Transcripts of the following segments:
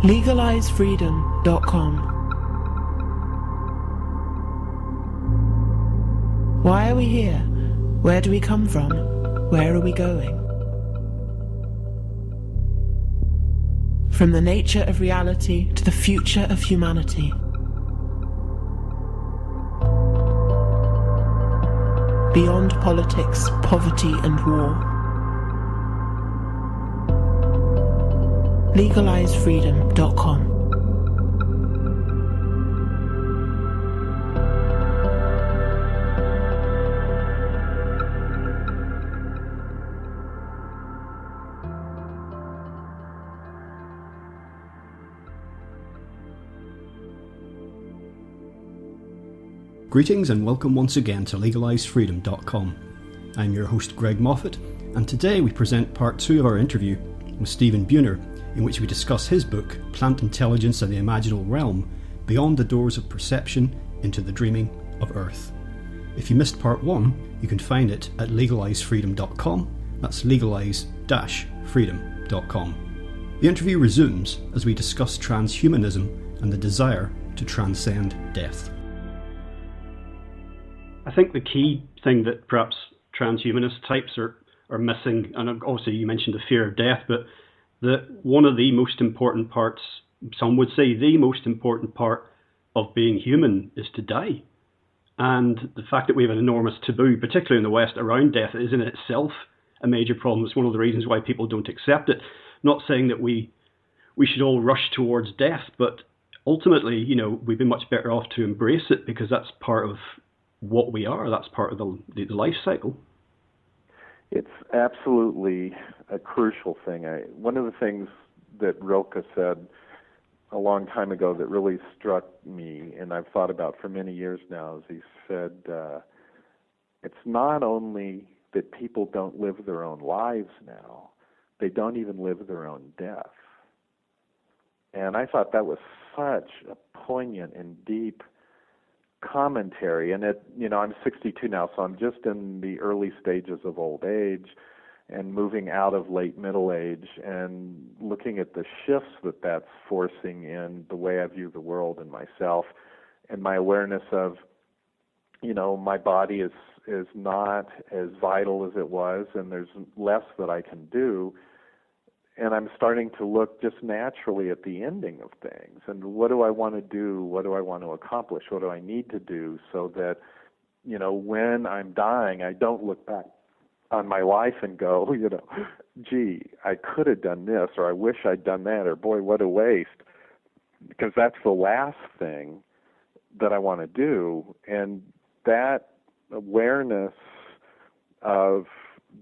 LegalizeFreedom.com. Why are we here? Where do we come from? Where are we going? From the nature of reality to the future of humanity. Beyond politics, poverty and war. LegalizeFreedom.com. Greetings and welcome once again to LegalizeFreedom.com. I'm your host Greg Moffat, and today we present part 2 of our interview with Stephen Buhner, in which we discuss his book Plant Intelligence and the Imaginal Realm, Beyond the Doors of Perception into the Dreaming of Earth. If you missed part 1, you can find it at LegalizeFreedom.com, that's legalize-freedom.com. The interview resumes as we discuss transhumanism and the desire to transcend death. I think the key thing that perhaps transhumanist types are missing, and obviously you mentioned the fear of death, but that one of the most important parts, some would say the most important part of being human, is to die. And the fact that we have an enormous taboo, particularly in the West, around death is in itself a major problem. It's one of the reasons why people don't accept it. Not saying that we should all rush towards death, but ultimately, we'd be much better off to embrace it, because that's part of what we are. That's part of the life cycle. It's absolutely a crucial thing. One of the things that Rilke said a long time ago that really struck me, and I've thought about for many years now, is he said, it's not only that people don't live their own lives now, they don't even live their own death. And I thought that was such a poignant and deep commentary. And I'm 62 now, so I'm just in the early stages of old age and moving out of late middle age, and looking at the shifts that that's forcing in the way I view the world and myself, and my awareness of, my body is not as vital as it was, and there's less that I can do. And I'm starting to look just naturally at the ending of things. And what do I want to do? What do I want to accomplish? What do I need to do so that, when I'm dying, I don't look back on my life and go, gee, I could have done this, or I wish I'd done that, or boy, what a waste. Because that's the last thing that I want to do. And that awareness of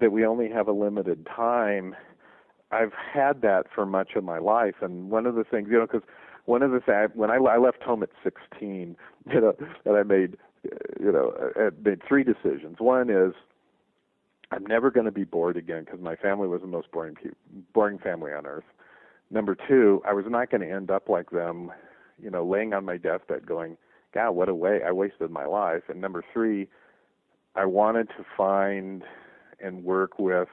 that we only have a limited time, I've had that for much of my life. And one of the things, because one of the things, when I left home at 16, and I made, I made 3 decisions. One is, I'm never going to be bored again, because my family was the most boring family on earth. Number 2, I was not going to end up like them, laying on my deathbed going, God, what a way, I wasted my life. And number 3, I wanted to find and work with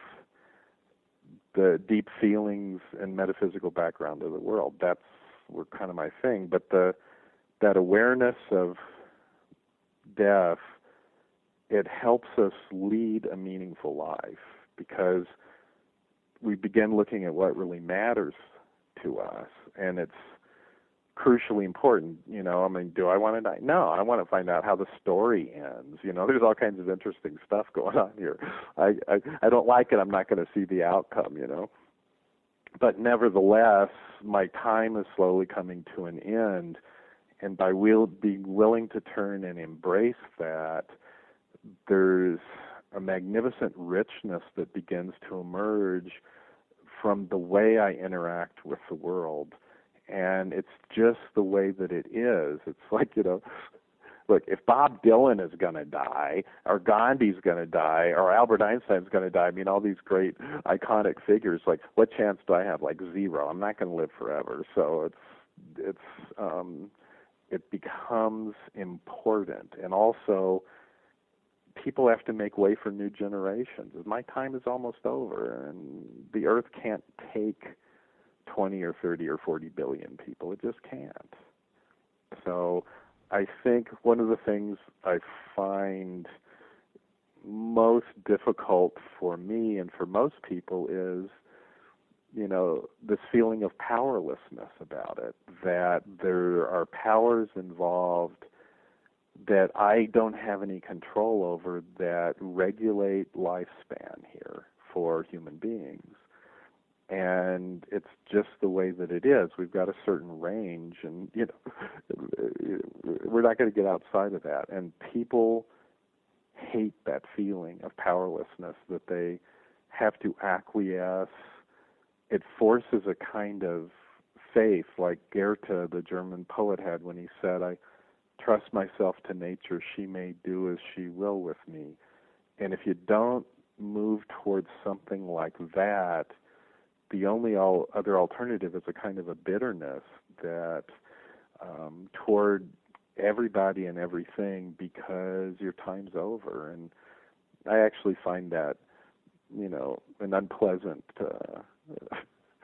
the deep feelings and metaphysical background of the world. Were kind of my thing. But that awareness of death, it helps us lead a meaningful life, because we begin looking at what really matters to us, and it's crucially important. Do I want to die? No, I want to find out how the story ends. There's all kinds of interesting stuff going on here. I don't like it. I'm not going to see the outcome, But nevertheless, my time is slowly coming to an end, and by being willing to turn and embrace that, there's a magnificent richness that begins to emerge from the way I interact with the world. And it's just the way that it is. It's like, look, if Bob Dylan is going to die, or Gandhi's going to die, or Albert Einstein's going to die, all these great iconic figures, like, what chance do I have? Like, 0. I'm not going to live forever. So it becomes important. And also, people have to make way for new generations. My time is almost over, and the earth can't take 20 or 30 or 40 billion people. It just can't. So I think one of the things I find most difficult for me and for most people is, this feeling of powerlessness about it, that there are powers involved that I don't have any control over that regulate lifespan here for human beings. And it's just the way that it is. We've got a certain range, and we're not going to get outside of that. And people hate that feeling of powerlessness, that they have to acquiesce. It forces a kind of faith, like Goethe, the German poet, had when he said, "I trust myself to nature, she may do as she will with me." And if you don't move towards something like that, the only other alternative is a kind of a bitterness that toward everybody and everything, because your time's over. And I actually find that, an unpleasant,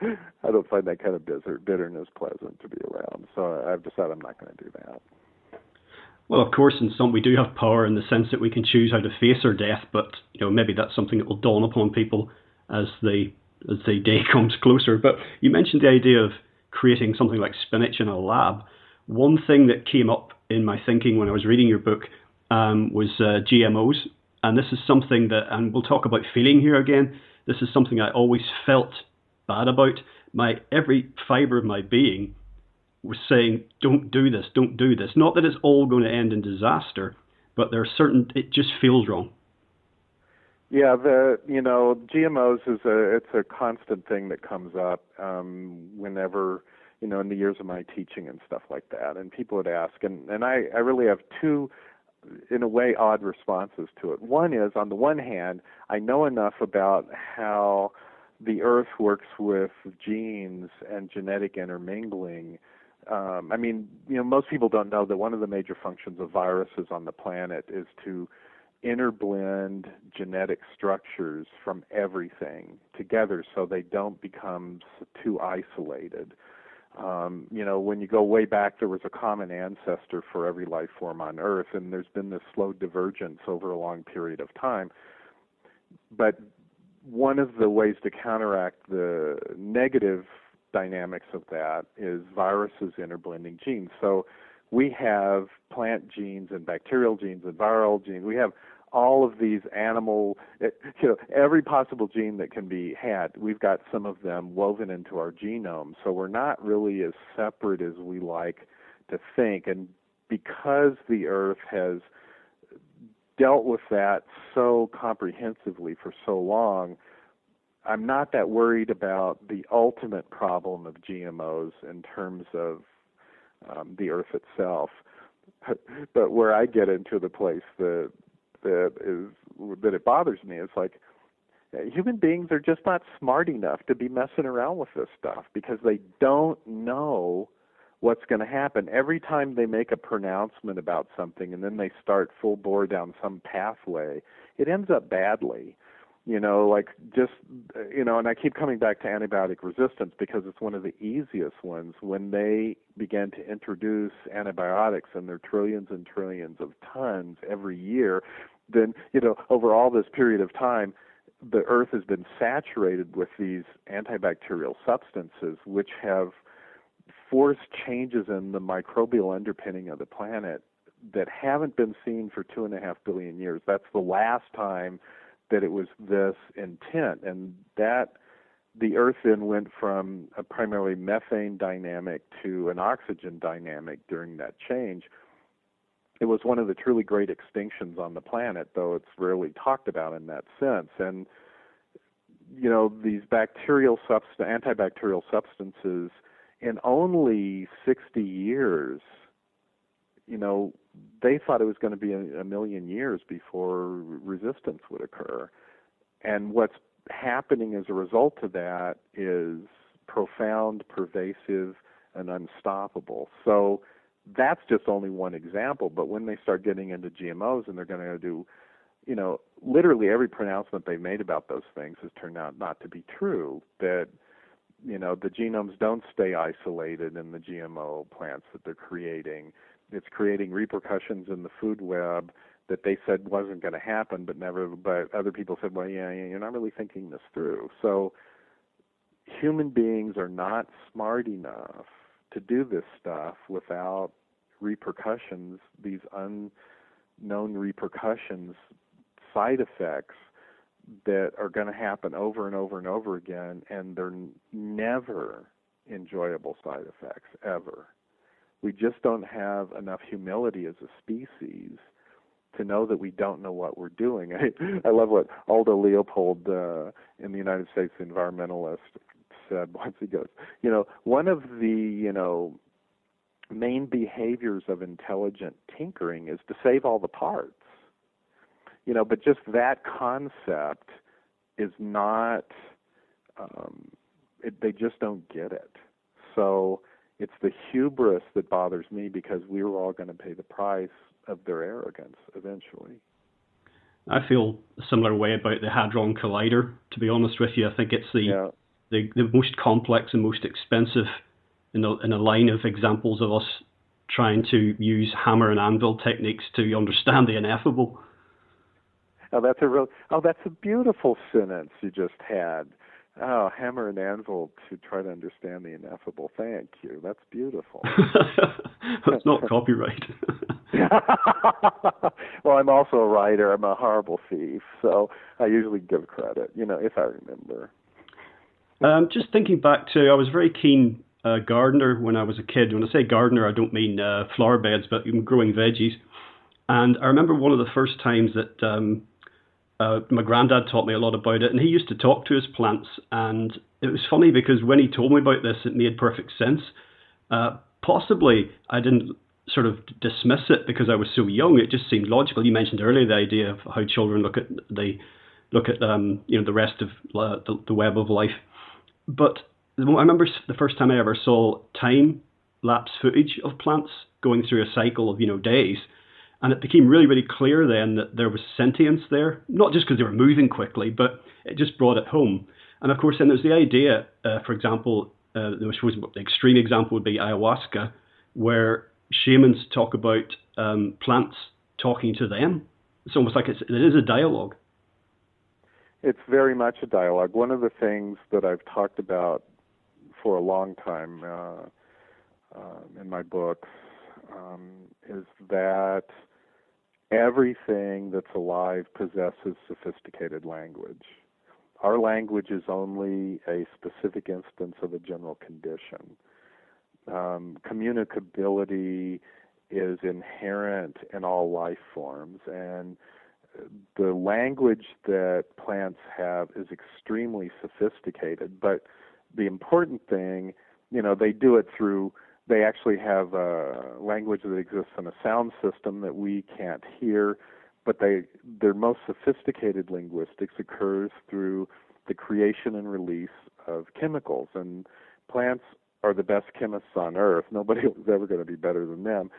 I don't find that kind of bitterness pleasant to be around. So I've decided I'm not going to do that. Well, of course, in some we do have power in the sense that we can choose how to face our death, but maybe that's something that will dawn upon people as the day comes closer. But you mentioned the idea of creating something like spinach in a lab. One thing that came up in my thinking when I was reading your book was GMOs, and this is something that, and we'll talk about feeling here again, this is something I always felt bad about. Every fiber of my being was saying, don't do this, don't do this. Not that it's all going to end in disaster, but there are it just feels wrong. Yeah, GMOs it's a constant thing that comes up whenever, in the years of my teaching and stuff like that. And people would ask, and I really have two, in a way, odd responses to it. One is, on the one hand, I know enough about how the Earth works with genes and genetic intermingling. Most people don't know that one of the major functions of viruses on the planet is to interblend genetic structures from everything together so they don't become too isolated. When you go way back, there was a common ancestor for every life form on Earth, and there's been this slow divergence over a long period of time. But one of the ways to counteract the negative dynamics of that is viruses interblending genes. So we have plant genes and bacterial genes and viral genes. We have all of these every possible gene that can be had, we've got some of them woven into our genome. So we're not really as separate as we like to think. And because the Earth has dealt with that so comprehensively for so long, I'm not that worried about the ultimate problem of GMOs in terms of the Earth itself. But where I get into the place that it bothers me is like, human beings are just not smart enough to be messing around with this stuff because they don't know what's going to happen. Every time they make a pronouncement about something and then they start full bore down some pathway, it ends up badly. And I keep coming back to antibiotic resistance because it's one of the easiest ones. When they began to introduce antibiotics, and there are trillions and trillions of tons every year, then, over all this period of time, the Earth has been saturated with these antibacterial substances which have forced changes in the microbial underpinning of the planet that haven't been seen for 2.5 billion years. That's the last time that it was this intent, and that the Earth then went from a primarily methane dynamic to an oxygen dynamic during that change. It was one of the truly great extinctions on the planet, though it's rarely talked about in that sense. And, these antibacterial substances, in only 60 years, they thought it was going to be a million years before resistance would occur. And what's happening as a result of that is profound, pervasive, and unstoppable. So that's just only one example. But when they start getting into GMOs and they're going to do, literally every pronouncement they made about those things has turned out not to be true. That the genomes don't stay isolated in the GMO plants that they're creating. It's creating repercussions in the food web that they said wasn't going to happen, but other people said, well, yeah, you're not really thinking this through. So human beings are not smart enough to do this stuff without repercussions, these unknown repercussions, side effects that are going to happen over and over and over again, and they're never enjoyable side effects, ever. We just don't have enough humility as a species to know that we don't know what we're doing. I love what Aldo Leopold in the United States, the environmentalist, said once. He goes, one of the, main behaviors of intelligent tinkering is to save all the parts. But just that concept is not, they just don't get it. So it's the hubris that bothers me, because we were all going to pay the price of their arrogance eventually. I feel a similar way about the Hadron Collider, to be honest with you. I think it's the most complex and most expensive in a line of examples of us trying to use hammer and anvil techniques to understand the ineffable. That's a beautiful sentence you just had. Oh, hammer and anvil to try to understand the ineffable. Thank you. That's beautiful. That's not copyright. Well, I'm also a writer. I'm a horrible thief, so I usually give credit, if I remember. Just thinking back to, I was a very keen gardener when I was a kid. When I say gardener, I don't mean flower beds, but growing veggies. And I remember one of the first times that my granddad taught me a lot about it, and he used to talk to his plants. And it was funny because when he told me about this, it made perfect sense. Possibly I didn't sort of dismiss it because I was so young. It just seemed logical. You mentioned earlier the idea of how children look at the rest of the web of life. But I remember the first time I ever saw time-lapse footage of plants going through a cycle of days, and it became really, really clear then that there was sentience there, not just because they were moving quickly, but it just brought it home. And of course, then there's the idea, for example, the extreme example would be ayahuasca, where shamans talk about plants talking to them. It's almost like it is a dialogue. It's very much a dialogue. One of the things that I've talked about for a long time in my books is that everything that's alive possesses sophisticated language. Our language is only a specific instance of a general condition. Communicability is inherent in all life forms, and the language that plants have is extremely sophisticated. But the important thing, they do it through, they actually have a language that exists in a sound system that we can't hear, but their most sophisticated linguistics occurs through the creation and release of chemicals. And plants are the best chemists on earth. Nobody was ever going to be better than them.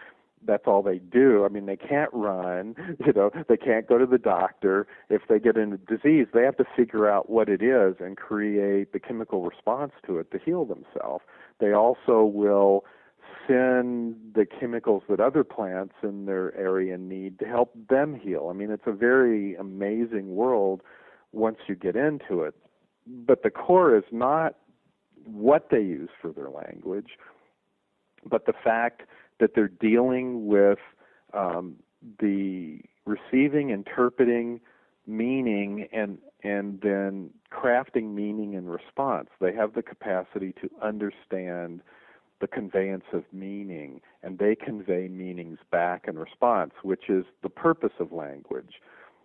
That's all they do. I mean, they can't run, they can't go to the doctor. If they get into disease, they have to figure out what it is and create the chemical response to it to heal themselves. They also will send the chemicals that other plants in their area need to help them heal. I mean, it's a very amazing world once you get into it. But the core is not what they use for their language, but the fact that they're dealing with the receiving, interpreting, meaning, and then crafting meaning in response. They have the capacity to understand the conveyance of meaning, and they convey meanings back in response, which is the purpose of language.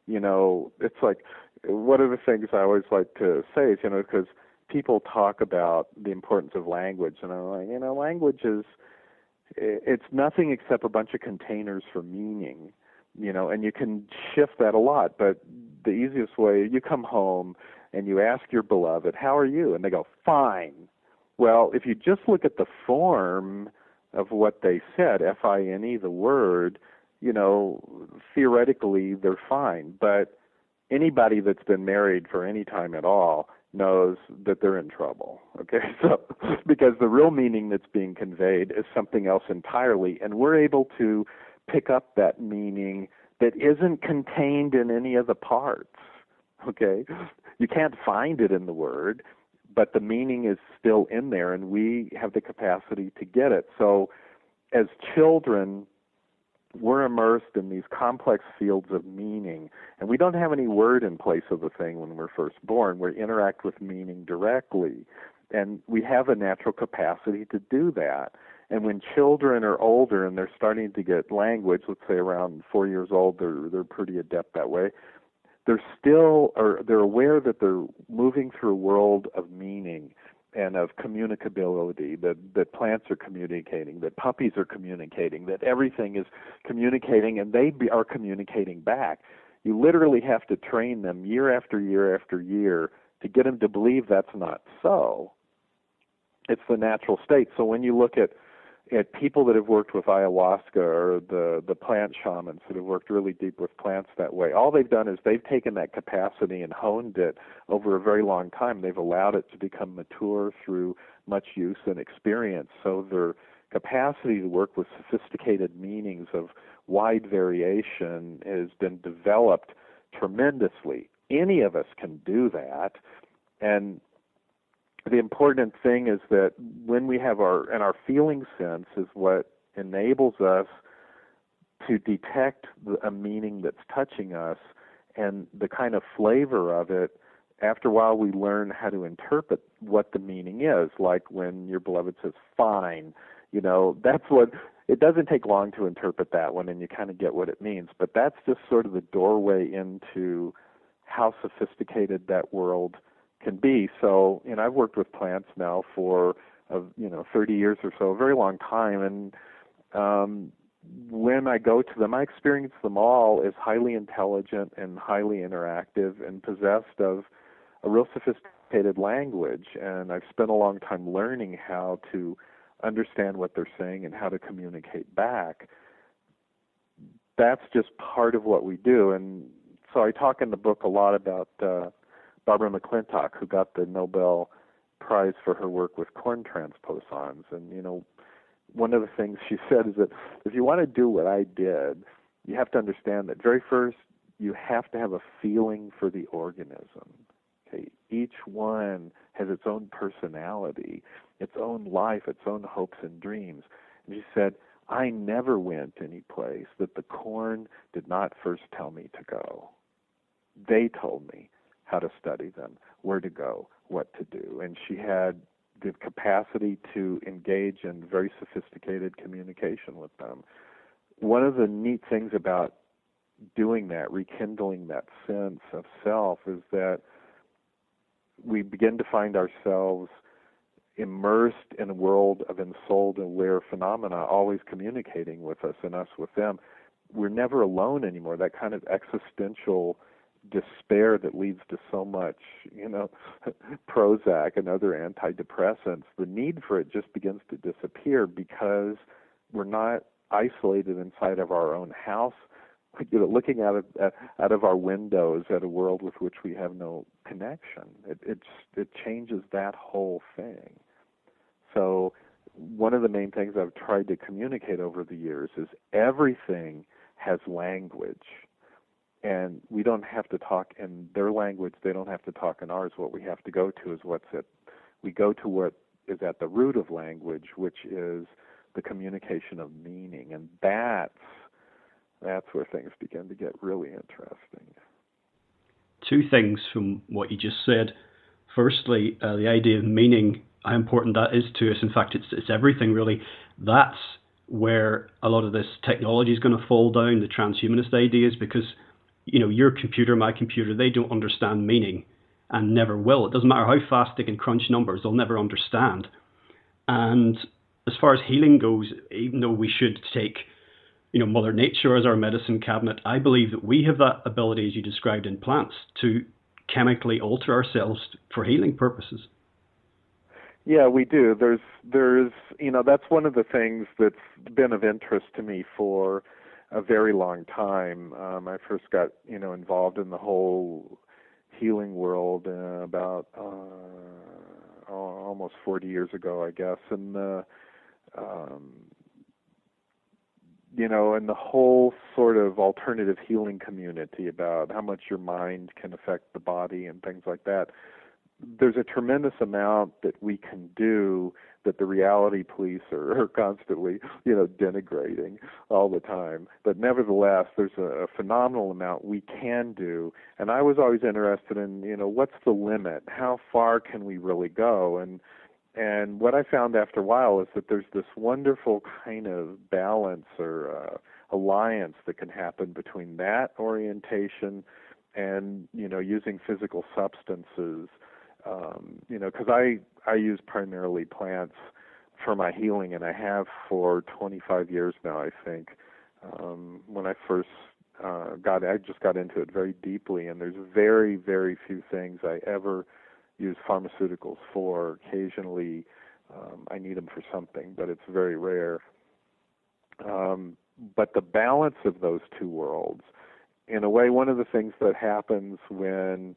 It's like, one of the things I always like to say is, because people talk about the importance of language, and I'm like, language it's nothing except a bunch of containers for meaning, and you can shift that a lot. But the easiest way, you come home and you ask your beloved, how are you? And they go, fine. Well, if you just look at the form of what they said, F-I-N-E, the word, theoretically they're fine. But anybody that's been married for any time at all knows that they're in trouble. Okay, so because the real meaning that's being conveyed is something else entirely, and we're able to pick up that meaning that isn't contained in any of the parts. Okay, you can't find it in the word, but the meaning is still in there, and we have the capacity to get it. So as children, we're immersed in these complex fields of meaning, and we don't have any word in place of the thing when we're first born. We interact with meaning directly, and we have a natural capacity to do that. And when children are older and they're starting to get language, let's say around 4 years old, they're pretty adept that way. They're aware that they're moving through a world of meaning and of communicability, that plants are communicating, that puppies are communicating, that everything is communicating, and they are communicating back. You literally have to train them year after year after year to get them to believe that's not so. It's the natural state. So when you look at people that have worked with ayahuasca or the plant shamans that have worked really deep with plants that way, all they've done is they've taken that capacity and honed it over a very long time. They've allowed it to become mature through much use and experience. So their capacity to work with sophisticated meanings of wide variation has been developed tremendously. Any of us can do that, and the important thing is that when we have our feeling sense is what enables us to detect a meaning that's touching us, and the kind of flavor of it. After a while, we learn how to interpret what the meaning is. Like when your beloved says "fine," that's what. It doesn't take long to interpret that one, and you kind of get what it means. But that's just sort of the doorway into how sophisticated that world can be. So, I've worked with plants now for 30 years or so, a very long time, and when I go to them, I experience them all as highly intelligent and highly interactive and possessed of a real sophisticated language, and I've spent a long time learning how to understand what they're saying and how to communicate back. That's just part of what we do, and so I talk in the book a lot about Barbara McClintock, who got the Nobel Prize for her work with corn transposons. And, one of the things she said is that if you want to do what I did, you have to understand that very first you have to have a feeling for the organism. Okay? Each one has its own personality, its own life, its own hopes and dreams. And she said, I never went any place that the corn did not first tell me to go. They told me how to study them, where to go, what to do. And she had the capacity to engage in very sophisticated communication with them. One of the neat things about doing that, rekindling that sense of self, is that we begin to find ourselves immersed in a world of ensouled and aware phenomena, always communicating with us and us with them. We're never alone anymore. That kind of existential despair that leads to so much, Prozac and other antidepressants, the need for it just begins to disappear because we're not isolated inside of our own house, looking out of our windows at a world with which we have no connection. It changes that whole thing. So one of the main things I've tried to communicate over the years is everything has language. And we don't have to talk in their language. They don't have to talk in ours. What we have to go to is we go to what is at the root of language, which is the communication of meaning. And that's where things begin to get really interesting. Two things from what you just said. Firstly, the idea of meaning, how important that is to us. In fact, it's everything, really. That's where a lot of this technology is going to fall down, the transhumanist ideas, because your computer, my computer, they don't understand meaning and never will. It doesn't matter how fast they can crunch numbers, they'll never understand. And as far as healing goes, even though we should take, Mother Nature as our medicine cabinet, I believe that we have that ability, as you described in plants, to chemically alter ourselves for healing purposes. Yeah, we do. There's that's one of the things that's been of interest to me for a very long time. I first got, involved in the whole healing world about almost 40 years ago, I guess, and and the whole sort of alternative healing community about how much your mind can affect the body and things like that. There's a tremendous amount that we can do that the reality police are constantly, denigrating all the time. But nevertheless, there's a phenomenal amount we can do. And I was always interested in, what's the limit? How far can we really go? And what I found after a while is that there's this wonderful kind of balance or alliance that can happen between that orientation and, using physical substances. Because I use primarily plants for my healing, and I have for 25 years now, I think. When I first I just got into it very deeply, and there's very, very few things I ever use pharmaceuticals for. Occasionally, I need them for something, but it's very rare. But the balance of those two worlds, in a way, one of the things that happens when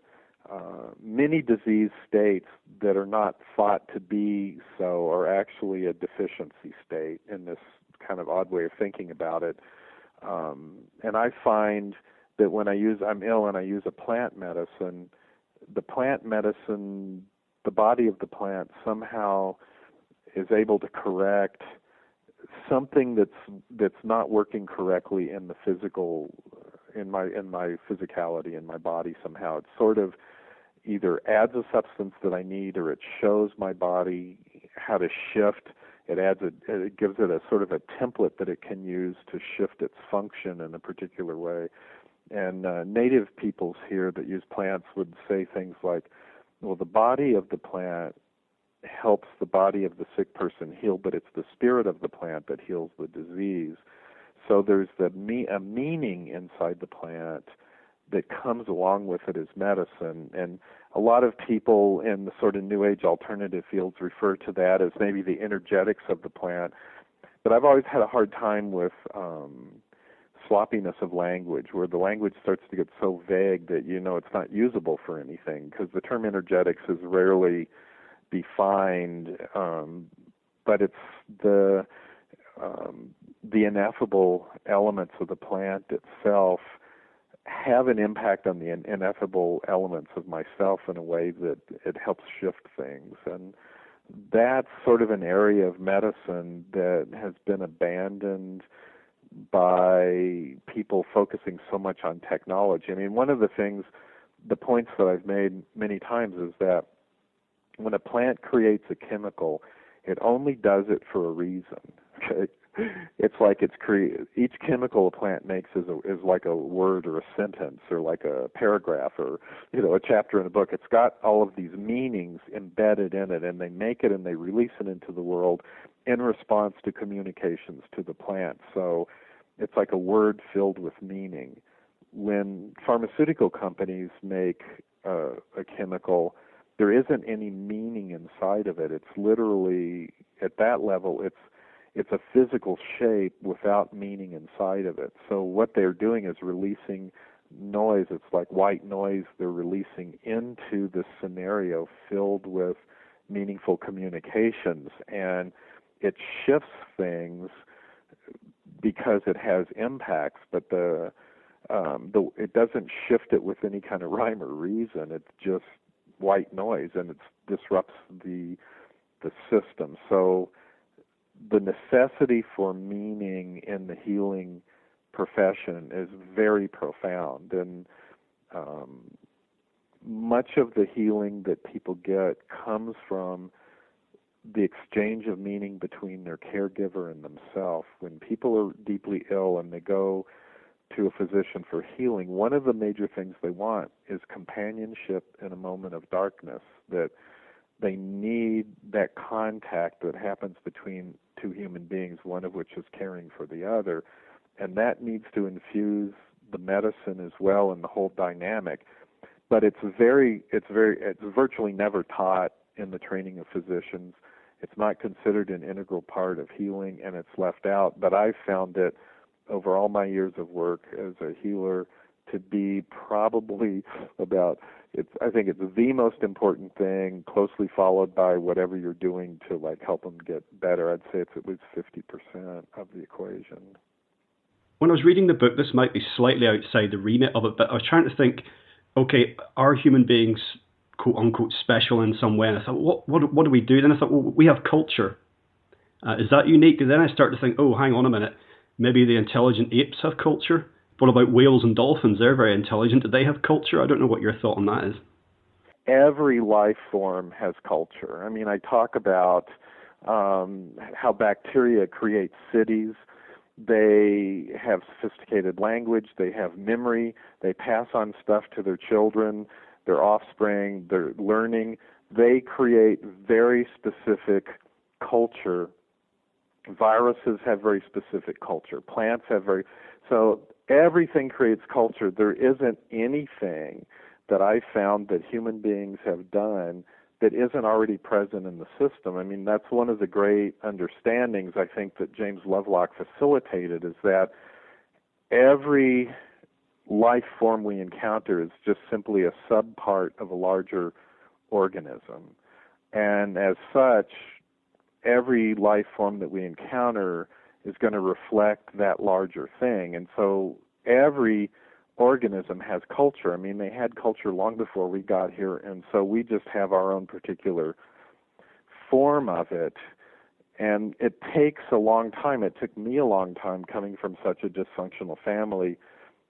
many disease states that are not thought to be so are actually a deficiency state in this kind of odd way of thinking about it. And I find that when I'm ill and I use a plant medicine, the body of the plant somehow is able to correct something that's not working correctly in the physical, in my physicality in my body somehow. It sort of either adds a substance that I need, or it shows my body how to shift. It gives it a sort of a template that it can use to shift its function in a particular way. And native peoples here that use plants would say things like, well, the body of the plant helps the body of the sick person heal, but it's the spirit of the plant that heals the disease. So there's a meaning inside the plant that comes along with it as medicine. And a lot of people in the sort of New Age alternative fields refer to that as maybe the energetics of the plant. But I've always had a hard time with sloppiness of language, where the language starts to get so vague that it's not usable for anything, because the term energetics is rarely defined, but it's the ineffable elements of the plant itself have an impact on the ineffable elements of myself in a way that it helps shift things. And that's sort of an area of medicine that has been abandoned by people focusing so much on technology. I mean, one of the points that I've made many times is that when a plant creates a chemical, it only does it for a reason. Okay? It's like each chemical a plant makes is like a word or a sentence or like a paragraph or a chapter in a book. It's got all of these meanings embedded in it, and they make it and they release it into the world in response to communications to the plant. So it's like a word filled with meaning. When pharmaceutical companies make a chemical, there isn't any meaning inside of it. It's literally, at that level, it's a physical shape without meaning inside of it. So what they're doing is releasing noise. It's like white noise they're releasing into this scenario filled with meaningful communications. And it shifts things because it has impacts, but it doesn't shift it with any kind of rhyme or reason. It's just white noise, and it disrupts the system. So the necessity for meaning in the healing profession is very profound, and much of the healing that people get comes from the exchange of meaning between their caregiver and themselves. When people are deeply ill and they go to a physician for healing, one of the major things they want is companionship in a moment of darkness, that they need that contact that happens between two human beings, one of which is caring for the other, and that needs to infuse the medicine as well and the whole dynamic. But it's virtually never taught in the training of physicians. It's not considered an integral part of healing, and it's left out. But I've found it over all my years of work as a healer to be probably about, I think it's the most important thing, closely followed by whatever you're doing to like help them get better. I'd say it's at least 50% of the equation. When I was reading the book, this might be slightly outside the remit of it, but I was trying to think, okay, are human beings, quote unquote, special in some way? And I thought, what do we do? Then I thought, well, we have culture. Is that unique? And then I started to think, oh, hang on a minute. Maybe the intelligent apes have culture. What about whales and dolphins? They're very intelligent. Do they have culture? I don't know what your thought on that is. Every life form has culture. I mean, I talk about how bacteria create cities. They have sophisticated language. They have memory. They pass on stuff to their children, their offspring. They're learning. They create very specific culture. Viruses have very specific culture. Plants have so everything creates culture. There isn't anything that I found that human beings have done that isn't already present in the system. I mean, that's one of the great understandings I think that James Lovelock facilitated, is that every life form we encounter is just simply a subpart of a larger organism. And as such, every life form that we encounter is going to reflect that larger thing. And so every organism has culture. I mean, they had culture long before we got here, and so we just have our own particular form of it. And it takes a long time. It took me a long time, coming from such a dysfunctional family,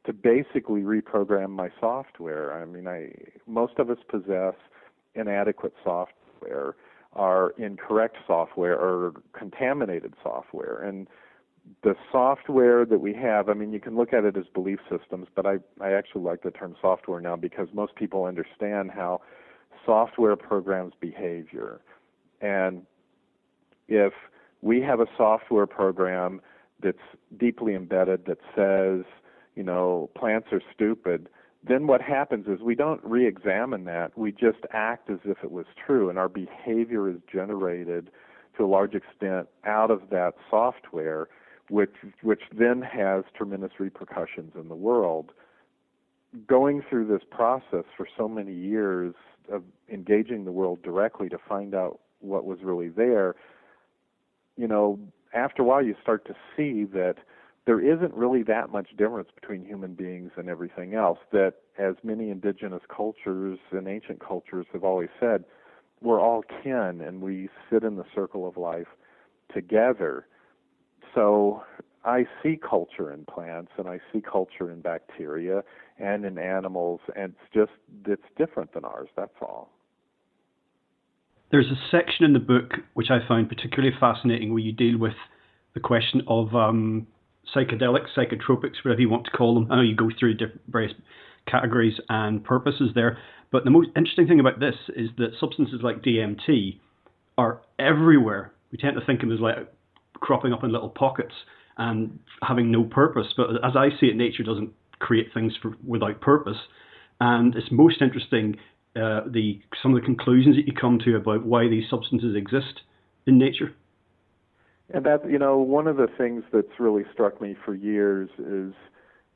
to basically reprogram my software. I mean, most of us possess inadequate software, or incorrect software, or contaminated software. And the software that we have, I mean, you can look at it as belief systems, but I actually like the term software now, because most people understand how software programs behavior. And if we have a software program that's deeply embedded that says, you know, plants are stupid, then what happens is we don't re-examine that. We just act as if it was true, and our behavior is generated to a large extent out of that software, which then has tremendous repercussions in the world. Going through this process for so many years of engaging the world directly to find out what was really there, you know, after a while you start to see that there isn't really that much difference between human beings and everything else, that as many indigenous cultures and ancient cultures have always said, we're all kin and we sit in the circle of life together. So I see culture in plants, and I see culture in bacteria and in animals, and it's different than ours, that's all. There's a section in the book which I found particularly fascinating, where you deal with the question of psychedelics, psychotropics, whatever you want to call them. I know you go through various categories and purposes there, but the most interesting thing about this is that substances like DMT are everywhere. We tend to think of them as like cropping up in little pockets and having no purpose, but as I see it, nature doesn't create things without purpose. And it's most interesting, some of the conclusions that you come to about why these substances exist in nature. And that, you know, one of the things that's really struck me for years is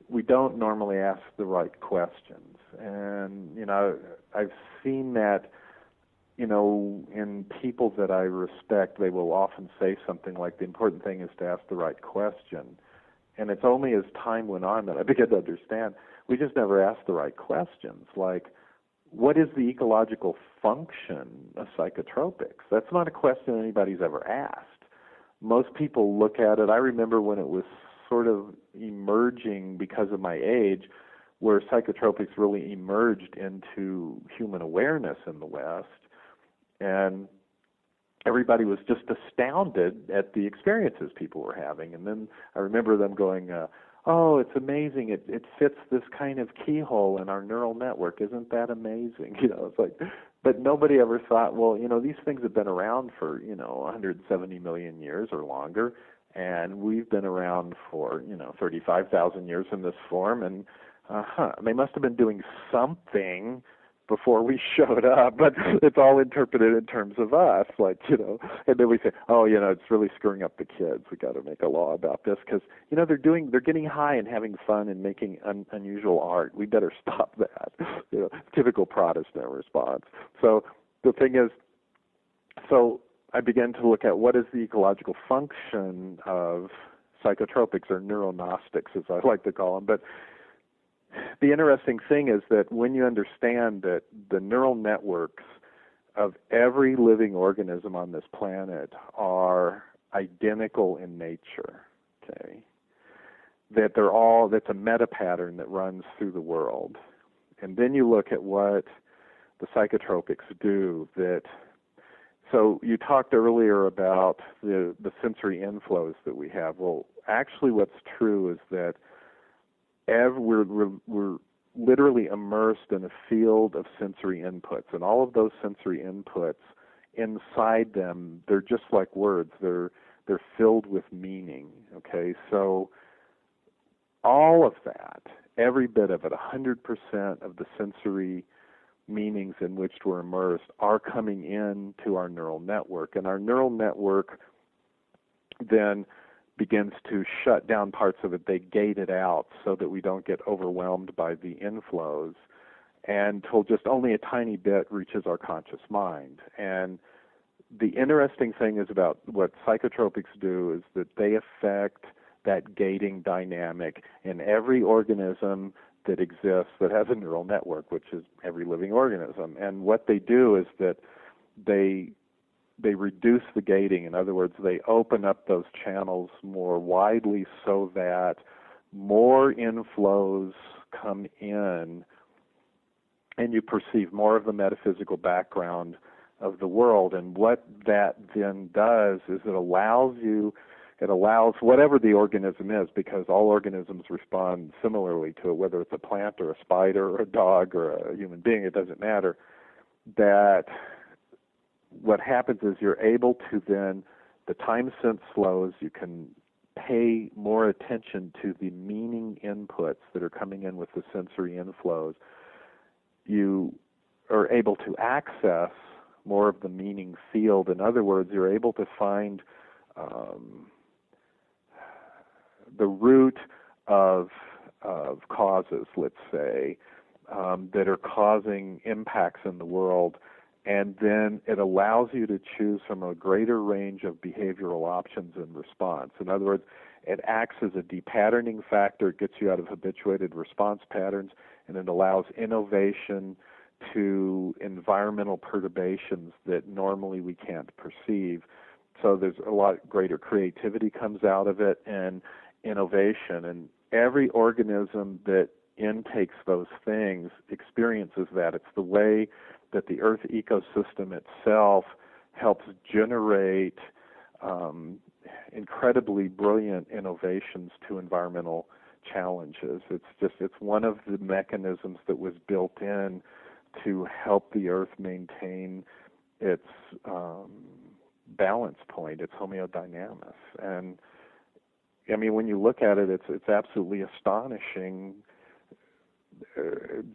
we don't normally ask the right questions. And, you know, I've seen that, you know, in people that I respect, they will often say something like, the important thing is to ask the right question. And it's only as time went on that I began to understand we just never asked the right questions. Like, what is the ecological function of psychotropics? That's not a question anybody's ever asked. Most people look at it. I remember when it was sort of emerging because of my age, where psychotropics really emerged into human awareness in the West. And everybody was just astounded at the experiences people were having. And then I remember them going, oh, it's amazing. It fits this kind of keyhole in our neural network. Isn't that amazing? You know, it's like, but nobody ever thought, well, you know, these things have been around for, you know, 170 million years or longer. And we've been around for, you know, 35,000 years in this form. And they must have been doing something before we showed up, but it's all interpreted in terms of us, like, and then we say, oh, it's really screwing up the kids. We got to make a law about this because, they're getting high and having fun and making unusual art. We better stop that. Typical Protestant response. So the thing is, I began to look at what is the ecological function of psychotropics, or neurognostics, as I like to call them. But the interesting thing is that when you understand that the neural networks of every living organism on this planet are identical in nature, okay, that's a meta pattern that runs through the world. And then you look at what the psychotropics do so you talked earlier about the sensory inflows that we have. Well, actually what's true is that we're literally immersed in a field of sensory inputs, and all of those sensory inputs, inside them, they're just like words. They're filled with meaning, okay? So all of that, every bit of it, 100% of the sensory meanings in which we're immersed are coming into our neural network, and our neural network then begins to shut down parts of it. They gate it out so that we don't get overwhelmed by the inflows until just only a tiny bit reaches our conscious mind. And the interesting thing is about what psychotropics do is that they affect that gating dynamic in every organism that exists that has a neural network, which is every living organism. And what they do is that they reduce the gating. In other words, they open up those channels more widely so that more inflows come in and you perceive more of the metaphysical background of the world. And what that then does is it allows whatever the organism is, because all organisms respond similarly to it, whether it's a plant or a spider or a dog or a human being, it doesn't matter, that what happens is you're able to then, the time sense slows, you can pay more attention to the meaning inputs that are coming in with the sensory inflows. You are able to access more of the meaning field. In other words, you're able to find the root of causes, let's say, that are causing impacts in the world, and then it allows you to choose from a greater range of behavioral options in response. In other words, it acts as a depatterning factor. It gets you out of habituated response patterns, and it allows innovation to environmental perturbations that normally we can't perceive. So there's a lot greater creativity comes out of it, and innovation. And every organism that intakes those things experiences that. It's the way that the Earth ecosystem itself helps generate incredibly brilliant innovations to environmental challenges. It's one of the mechanisms that was built in to help the Earth maintain its balance point, its homeodynamics. And I mean, when you look at it, it's absolutely astonishing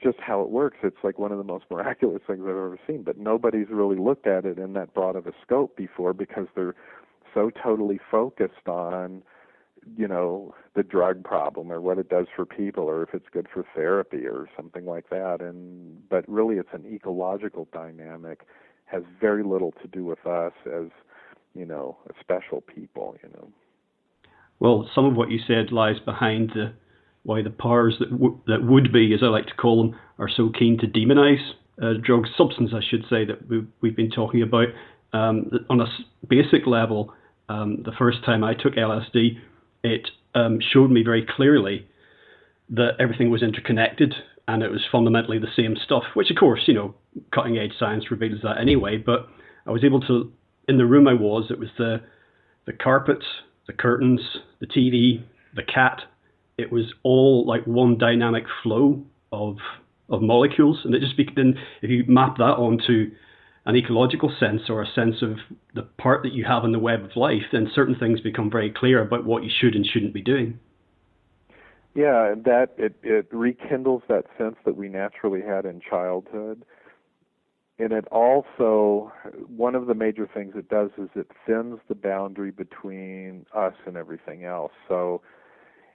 just how it works. It's like one of the most miraculous things I've ever seen, but nobody's really looked at it in that broad of a scope before because they're so totally focused on, the drug problem or what it does for people or if it's good for therapy or something like that. But really it's an ecological dynamic, has very little to do with us as, a special people, Well, some of what you said lies behind why the powers that would be, as I like to call them, are so keen to demonize drug substance, I should say, that we've been talking about. On a basic level, the first time I took LSD, it showed me very clearly that everything was interconnected and it was fundamentally the same stuff, which of course, cutting edge science reveals that anyway, but I was able to, in the room I was, it was the carpets, the curtains, the TV, the cat. It was all like one dynamic flow of molecules, and it just then if you map that onto an ecological sense or a sense of the part that you have in the web of life, then certain things become very clear about what you should and shouldn't be doing. Yeah, that it rekindles that sense that we naturally had in childhood And it also, one of the major things it does is it thins the boundary between us and everything else. So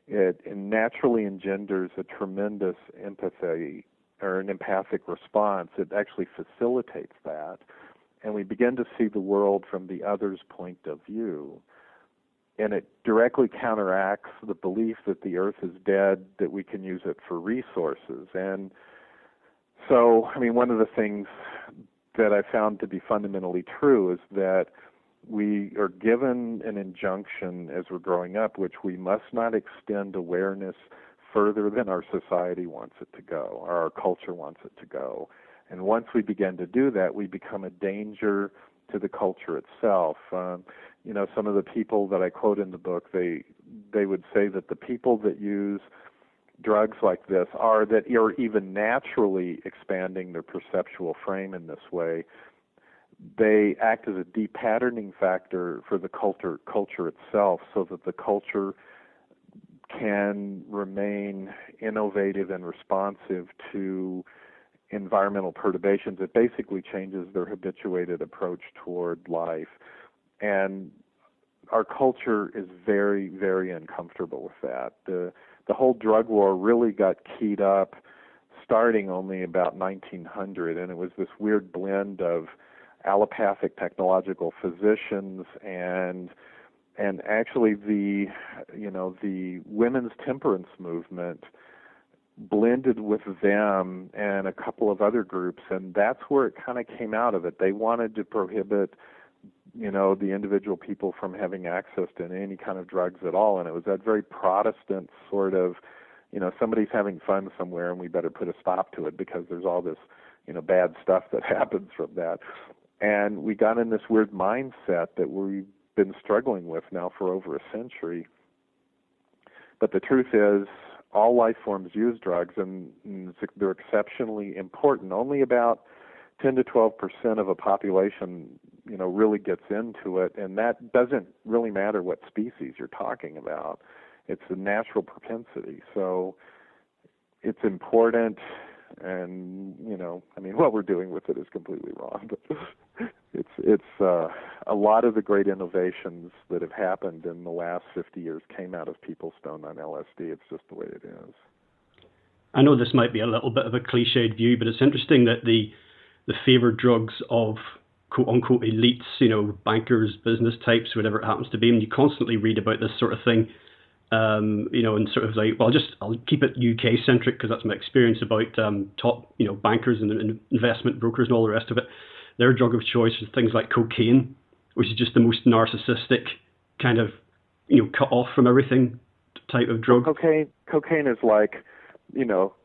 it naturally engenders a tremendous empathy or an empathic response. It actually facilitates that. And we begin to see the world from the other's point of view. And it directly counteracts the belief that the earth is dead, that we can use it for resources. And so, I mean, one of the things that I found to be fundamentally true is that we are given an injunction as we're growing up, which we must not extend awareness further than our society wants it to go, or our culture wants it to go. And once we begin to do that, we become a danger to the culture itself. You know, some of the people that I quote in the book, they would say that the people that use drugs like this are even naturally expanding their perceptual frame in this way. They act as a depatterning factor for the culture itself, so that the culture can remain innovative and responsive to environmental perturbations. It basically changes their habituated approach toward life. And our culture is very, very uncomfortable with that. The whole drug war really got keyed up starting only about 1900, and it was this weird blend of allopathic technological physicians and actually the women's temperance movement blended with them and a couple of other groups, and that's where it kind of came out of it. They wanted to prohibit, the individual people from having access to any kind of drugs at all, and it was that very Protestant sort of, somebody's having fun somewhere and we better put a stop to it because there's all this, bad stuff that happens from that. And we got in this weird mindset that we've been struggling with now for over a century. But the truth is, all life forms use drugs, and they're exceptionally important. Only about 10 to 12% of a population, really gets into it, and that doesn't really matter what species you're talking about. It's a natural propensity. So it's important, and what we're doing with it is completely wrong. But it's a lot of the great innovations that have happened in the last 50 years came out of people stoned on LSD. It's just the way it is. I know this might be a little bit of a cliched view, but it's interesting that the favored drugs of quote-unquote elites, bankers, business types, whatever it happens to be, and you constantly read about this sort of thing, and sort of like, I'll keep it UK-centric because that's my experience about top, bankers and investment brokers and all the rest of it. Their drug of choice is things like cocaine, which is just the most narcissistic kind of, cut off from everything type of drug. Cocaine is like,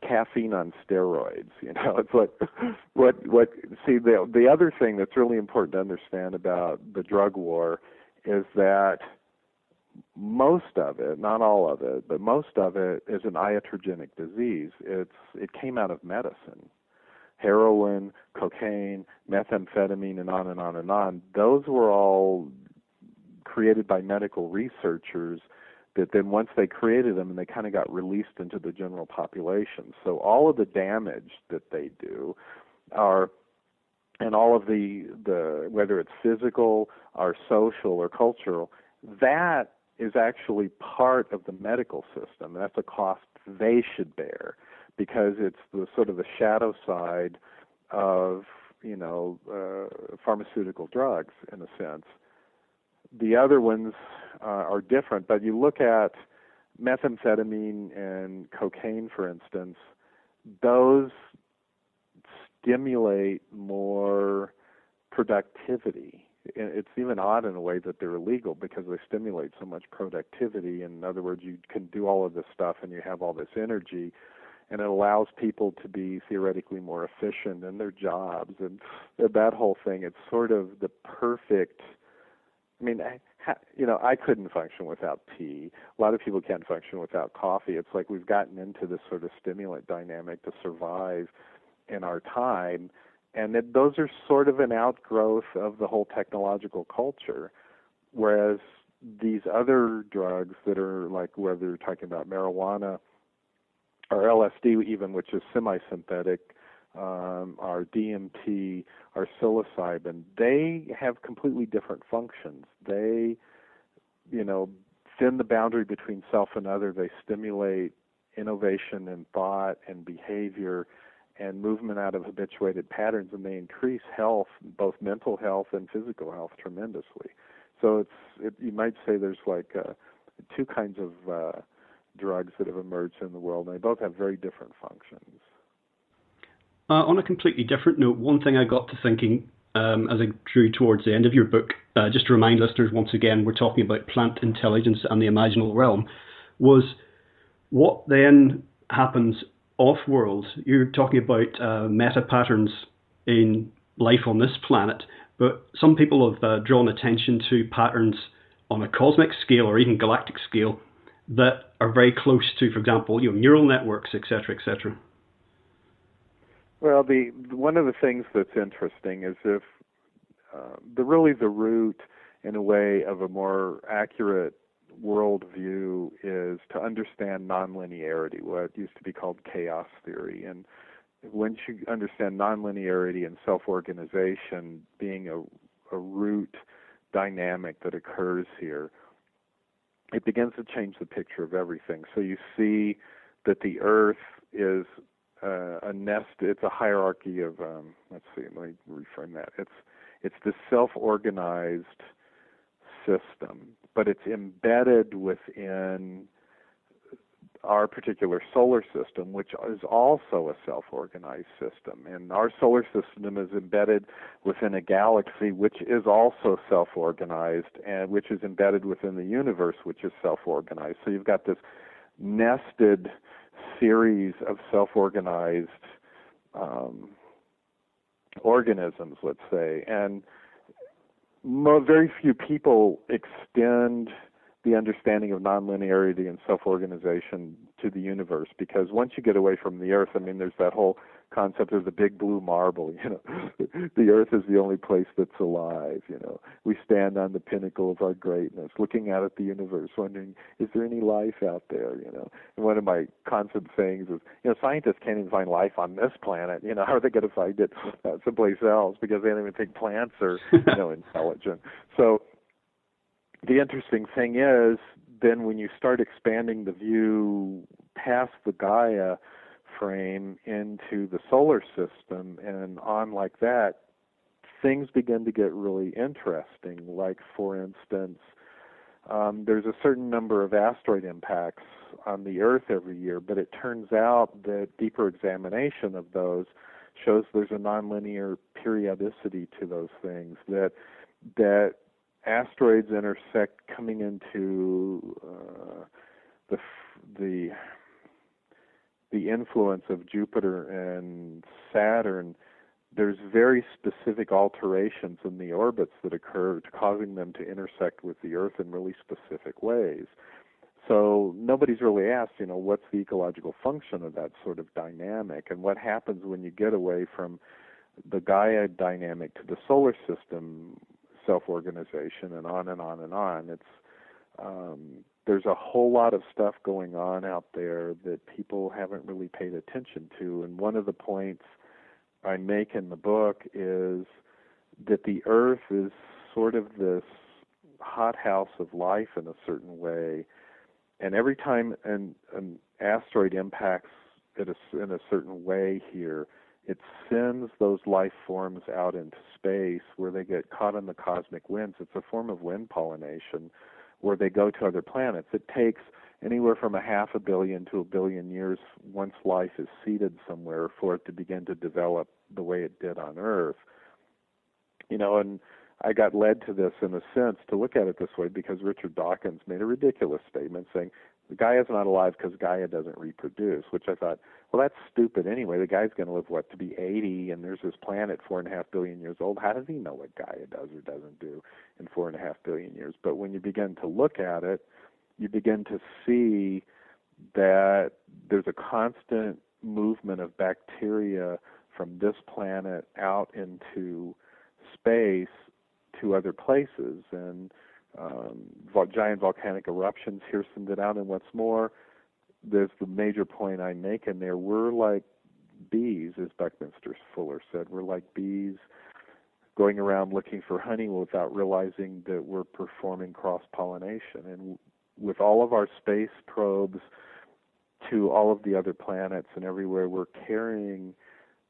caffeine on steroids. It's like what. See, the other thing that's really important to understand about the drug war is that most of it, not all of it, but most of it is an iatrogenic disease. It came out of medicine. Heroin, cocaine, methamphetamine, and on and on and on. Those were all created by medical researchers that then once they created them, and they kind of got released into the general population. So all of the damage that they do are, and all of the whether it's physical or social or cultural, that is actually part of the medical system. That's a cost they should bear, because it's the sort of the shadow side of, pharmaceutical drugs in a sense. The other ones are different, but you look at methamphetamine and cocaine, for instance, those stimulate more productivity. It's even odd in a way that they're illegal because they stimulate so much productivity. In other words, you can do all of this stuff and you have all this energy, and it allows people to be theoretically more efficient in their jobs. And that whole thing, it's sort of the perfect, I couldn't function without tea. A lot of people can't function without coffee. It's like we've gotten into this sort of stimulant dynamic to survive in our time. And those are sort of an outgrowth of the whole technological culture, whereas these other drugs that are like, whether you're talking about marijuana or LSD even, which is semi-synthetic, or DMT, are psilocybin. They have completely different functions. They, thin the boundary between self and other. They stimulate innovation and thought and behavior and movement out of habituated patterns, and they increase health, both mental health and physical health, tremendously. So you might say there's like two kinds of drugs that have emerged in the world, and they both have very different functions. On a completely different note, one thing I got to thinking as I drew towards the end of your book, just to remind listeners once again, we're talking about plant intelligence and the imaginal realm, was what then happens off-world. You're talking about meta patterns in life on this planet, but some people have drawn attention to patterns on a cosmic scale or even galactic scale that are very close to, for example, neural networks, etc., etc. Well, one of the things that's interesting is if the root, in a way, of a more accurate worldview is to understand nonlinearity, what used to be called chaos theory. And once you understand nonlinearity and self-organization being a root dynamic that occurs here, it begins to change the picture of everything. So you see that the Earth is a nest. It's a hierarchy of. Let me reframe that. It's this self-organized system, but it's embedded within our particular solar system, which is also a self-organized system. And our solar system is embedded within a galaxy, which is also self-organized, and which is embedded within the universe, which is self-organized. So you've got this nested series of self-organized organisms, let's say, and very few people extend the understanding of nonlinearity and self-organization to the universe, because once you get away from the Earth, there's that whole concept of the big blue marble. The Earth is the only place that's alive. We stand on the pinnacle of our greatness, looking out at the universe, wondering, is there any life out there? And one of my constant sayings is, scientists can't even find life on this planet. How are they going to find it someplace else? Because they don't even think plants are, intelligent. So the interesting thing is, then when you start expanding the view past the Gaia frame into the solar system and on like that, things begin to get really interesting. Like, for instance, there's a certain number of asteroid impacts on the Earth every year, but it turns out that deeper examination of those shows there's a nonlinear periodicity to those things, that asteroids intersect coming into the influence of Jupiter and Saturn. There's very specific alterations in the orbits that occur, causing them to intersect with the Earth in really specific ways. So nobody's really asked, what's the ecological function of that sort of dynamic, and what happens when you get away from the Gaia dynamic to the solar system self-organization, and on and on and on. There's a whole lot of stuff going on out there that people haven't really paid attention to. And one of the points I make in the book is that the Earth is sort of this hothouse of life in a certain way. And every time an asteroid impacts it in a certain way here, it sends those life forms out into space where they get caught in the cosmic winds. It's a form of wind pollination where they go to other planets. It takes anywhere from 500 million to 1 billion years once life is seeded somewhere for it to begin to develop the way it did on Earth. And I got led to this in a sense to look at it this way because Richard Dawkins made a ridiculous statement saying the Gaia's not alive because Gaia doesn't reproduce, which I thought, well, that's stupid anyway. The guy's going to live, to be 80, and there's this planet 4.5 billion years old. How does he know what Gaia does or doesn't do in 4.5 billion years? But when you begin to look at it, you begin to see that there's a constant movement of bacteria from this planet out into space to other places, and giant volcanic eruptions here send it out. And what's more, there's the major point I make in there, we're like bees, as Buckminster Fuller said. We're like bees going around looking for honey without realizing that we're performing cross-pollination. And with all of our space probes to all of the other planets and everywhere, we're carrying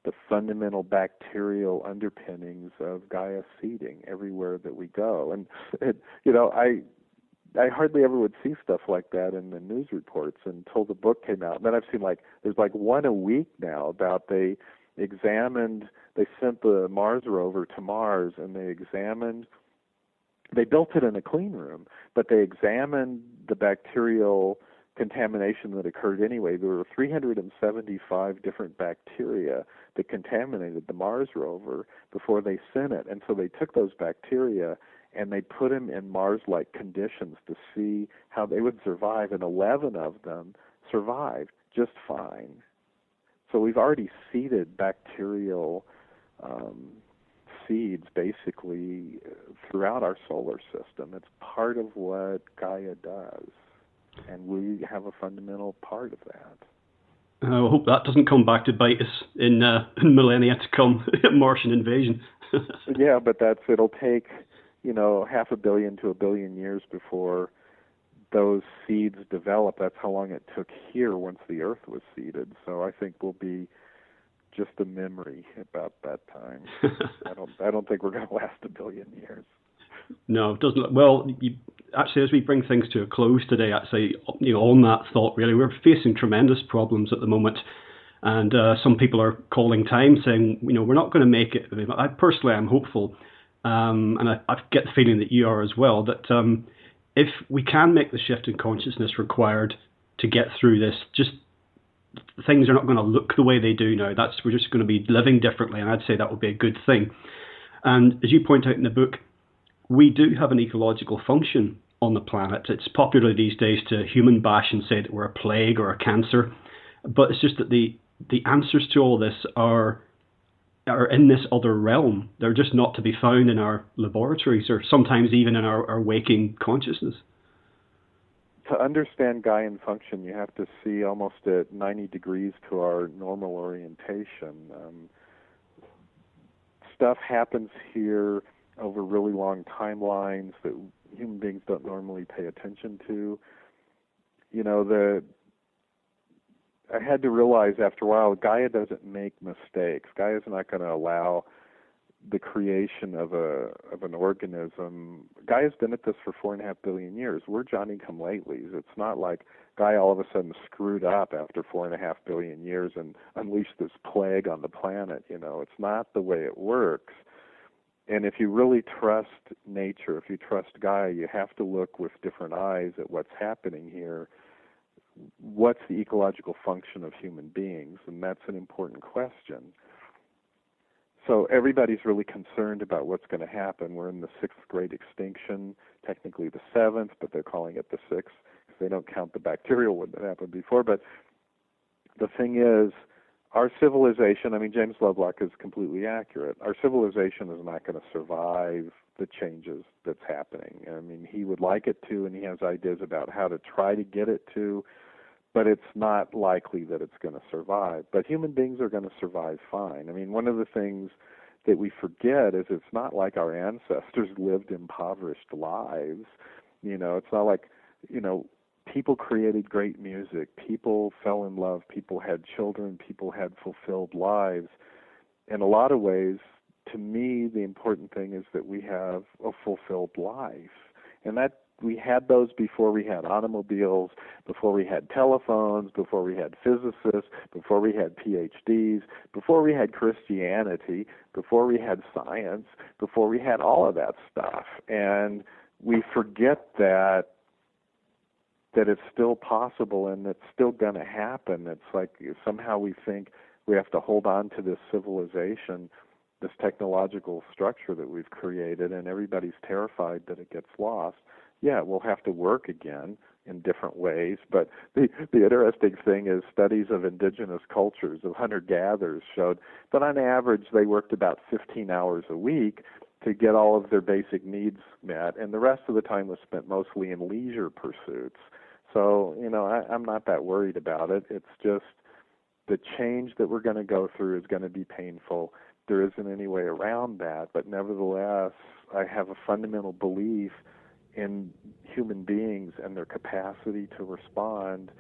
the fundamental bacterial underpinnings of Gaia seeding everywhere that we go. And I hardly ever would see stuff like that in the news reports until the book came out. And then I've seen there's one a week now about they sent the Mars rover to Mars, and they built it in a clean room, but they examined the bacterial contamination that occurred anyway. There were 375 different bacteria that contaminated the Mars rover before they sent it. And so they took those bacteria and they put them in Mars-like conditions to see how they would survive, and 11 of them survived just fine. So we've already seeded bacterial seeds basically throughout our solar system. It's part of what Gaia does, and we have a fundamental part of that. I hope that doesn't come back to bite us in millennia to come, Martian invasion. Yeah, but it'll take 500 million to 1 billion years before those seeds develop. That's how long it took here once the Earth was seeded. So I think we'll be just a memory about that time. I don't think we're going to last 1 billion years. No, it doesn't. Well, actually, as we bring things to a close today, actually, on that thought, really, we're facing tremendous problems at the moment. And some people are calling time saying, we're not going to make it. I personally am hopeful. And I get the feeling that you are as well, that if we can make the shift in consciousness required to get through this, just things are not going to look the way they do now. We're just going to be living differently, and I'd say that would be a good thing. And as you point out in the book, we do have an ecological function on the planet. It's popular these days to human bash and say that we're a plague or a cancer, but it's just that the answers to all this are in this other realm. They're just not to be found in our laboratories or sometimes even in our waking consciousness. To understand Gaian function, you have to see almost at 90 degrees to our normal orientation. Stuff happens here over really long timelines that human beings don't normally pay attention to. I had to realize after a while, Gaia doesn't make mistakes. Gaia's not going to allow the creation of an organism. Gaia's been at this for 4.5 billion years. We're Johnny-come-latelys. It's not like Gaia all of a sudden screwed up after 4.5 billion years and unleashed this plague on the planet. It's not the way it works. And if you really trust nature, if you trust Gaia, you have to look with different eyes at what's happening here. What's the ecological function of human beings? And that's an important question. So everybody's really concerned about what's going to happen. We're in the 6th great extinction, technically the 7th, but they're calling it the 6th because they don't count the bacterial one that happened before. But the thing is, our civilization, James Lovelock is completely accurate. Our civilization is not going to survive the changes that's happening. He would like it to, and he has ideas about how to try to get it to, but it's not likely that it's going to survive. But human beings are going to survive fine. One of the things that we forget is it's not like our ancestors lived impoverished lives. It's not like, people created great music, people fell in love, people had children, people had fulfilled lives. In a lot of ways, to me, the important thing is that we have a fulfilled life. And that we had those before we had automobiles, before we had telephones, before we had physicists, before we had PhDs, before we had Christianity, before we had science, before we had all of that stuff. And we forget that it's still possible and it's still going to happen. It's like somehow we think we have to hold on to this civilization, this technological structure that we've created, and everybody's terrified that it gets lost. Yeah, we'll have to work again in different ways, but the interesting thing is studies of indigenous cultures, of hunter-gatherers, showed that on average they worked about 15 hours a week to get all of their basic needs met, and the rest of the time was spent mostly in leisure pursuits. So, I'm not that worried about it. It's just the change that we're going to go through is going to be painful, there isn't any way around that, but nevertheless, I have a fundamental belief in human beings and their capacity to respond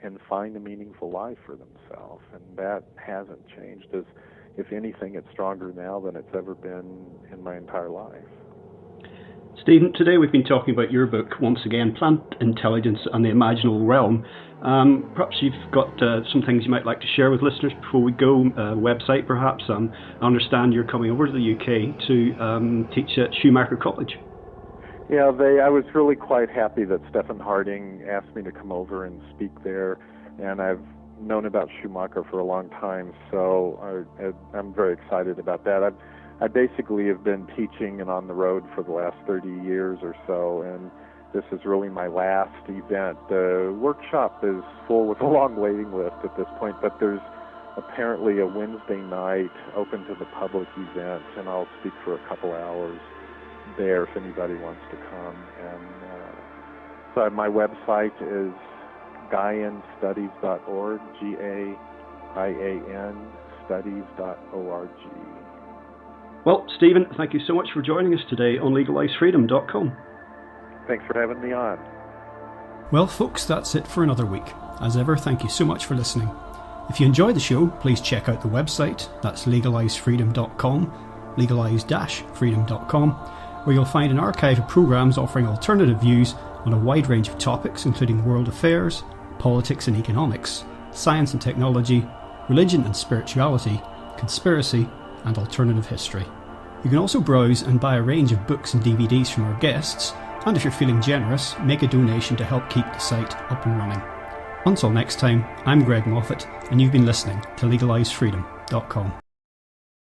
and find a meaningful life for themselves, and that hasn't changed. If anything, it's stronger now than it's ever been in my entire life. Stephen, today we've been talking about your book, once again, Plant Intelligence and the Imaginal Realm. Perhaps you've got some things you might like to share with listeners before we go, website perhaps. I understand you're coming over to the UK to teach at Schumacher College. Yeah, I was really quite happy that Stephen Harding asked me to come over and speak there, and I've known about Schumacher for a long time, so I'm very excited about that. I basically have been teaching and on the road for the last 30 years or so, and this is really my last event. The workshop is full with a long waiting list at this point, but there's apparently a Wednesday night open to the public event, and I'll speak for a couple hours there if anybody wants to come. And so my website is GaianStudies.org, GAIAN studies.org. Well, Stephen, thank you so much for joining us today on LegalizeFreedom.com. Thanks for having me on. Well, folks, that's it for another week. As ever, thank you so much for listening. If you enjoyed the show, please check out the website. That's LegalizeFreedom.com, legalize-freedom.com, where you'll find an archive of programmes offering alternative views on a wide range of topics, including world affairs, politics and economics, science and technology, religion and spirituality, conspiracy, and alternative history. You can also browse and buy a range of books and DVDs from our guests, and if you're feeling generous, make a donation to help keep the site up and running. Until next time, I'm Greg Moffat, and you've been listening to LegalizeFreedom.com.